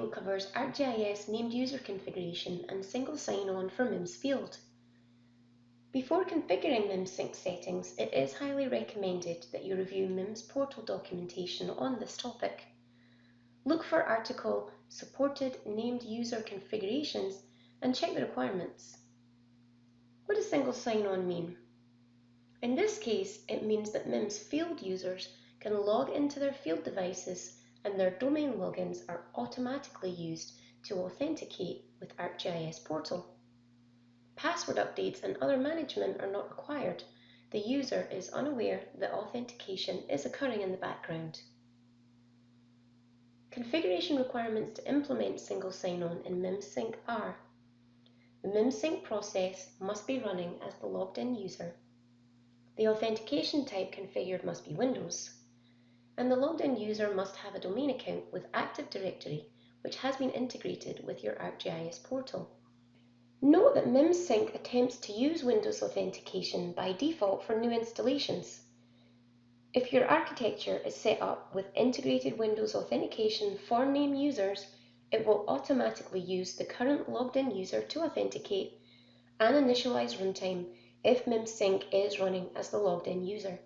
video covers ArcGIS named user configuration and single sign-on for MIMS field. Before configuring MIMS sync settings, it is highly recommended that you review MIMS portal documentation on this topic. Look for article Supported Named User Configurations and check the requirements. What does single sign-on mean? In this case, it means that MIMS field users can log into their field devices and their domain logins are automatically used to authenticate with ArcGIS portal. Password updates and other management are not required. The user is unaware that authentication is occurring in the background. Configuration requirements to implement single sign-on in MIMS sync are: the MIMS sync process must be running as the logged-in user. The authentication type configured must be Windows, and the logged-in user must have a domain account with Active Directory, which has been integrated with your ArcGIS portal. Note that MIMS sync attempts to use Windows authentication by default for new installations. If your architecture is set up with integrated Windows authentication for name users, it will automatically use the current logged-in user to authenticate and initialize runtime if MIMS sync is running as the logged-in user.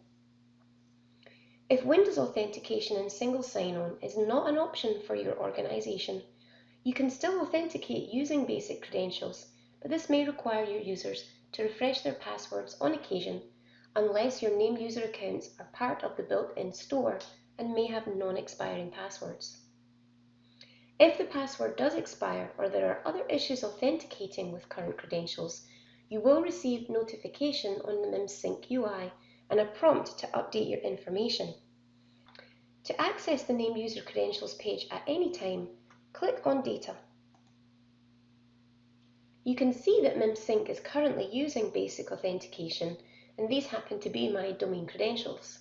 If Windows authentication and single sign-on is not an option for your organization, you can still authenticate using basic credentials, but this may require your users to refresh their passwords on occasion unless your name user accounts are part of the built-in store and may have non-expiring passwords. If the password does expire or there are other issues authenticating with current credentials, you will receive notification on the MIMS sync UI and a prompt to update your information. To access the name user credentials page at any time, click on Data. You can see that MIMS sync is currently using basic authentication, and these happen to be my domain credentials.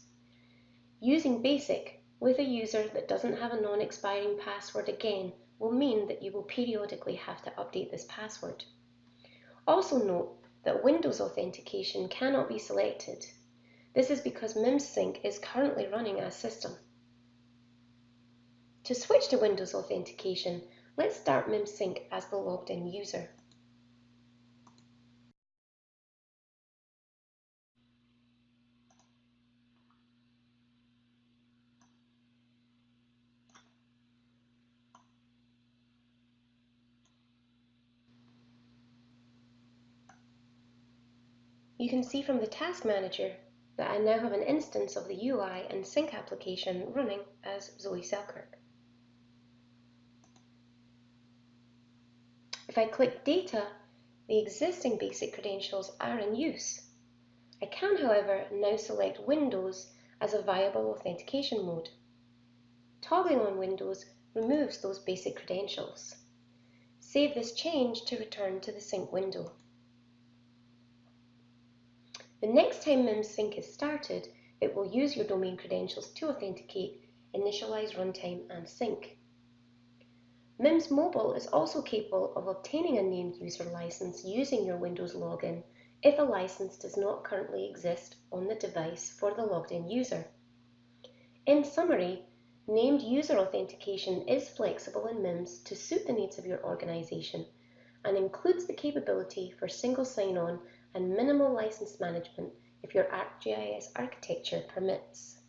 Using basic with a user that doesn't have a non-expiring password again will mean that you will periodically have to update this password. Also note that Windows authentication cannot be selected. This is because MIMS sync is currently running as system. To switch to Windows authentication, let's start MIMS sync as the logged-in user. You can see from the Task Manager that I now have an instance of the UI and sync application running as Zoe Selkirk. If I click Data, the existing basic credentials are in use. I can, however, now select Windows as a viable authentication mode. Toggling on Windows removes those basic credentials. Save this change to return to the sync window. The next time MIMS sync is started, it will use your domain credentials to authenticate, initialize runtime, and sync. MIMS Mobile is also capable of obtaining a named user license using your Windows login if a license does not currently exist on the device for the logged-in user. In summary, named user authentication is flexible in MIMS to suit the needs of your organization and includes the capability for single sign-on and minimal license management if your ArcGIS architecture permits.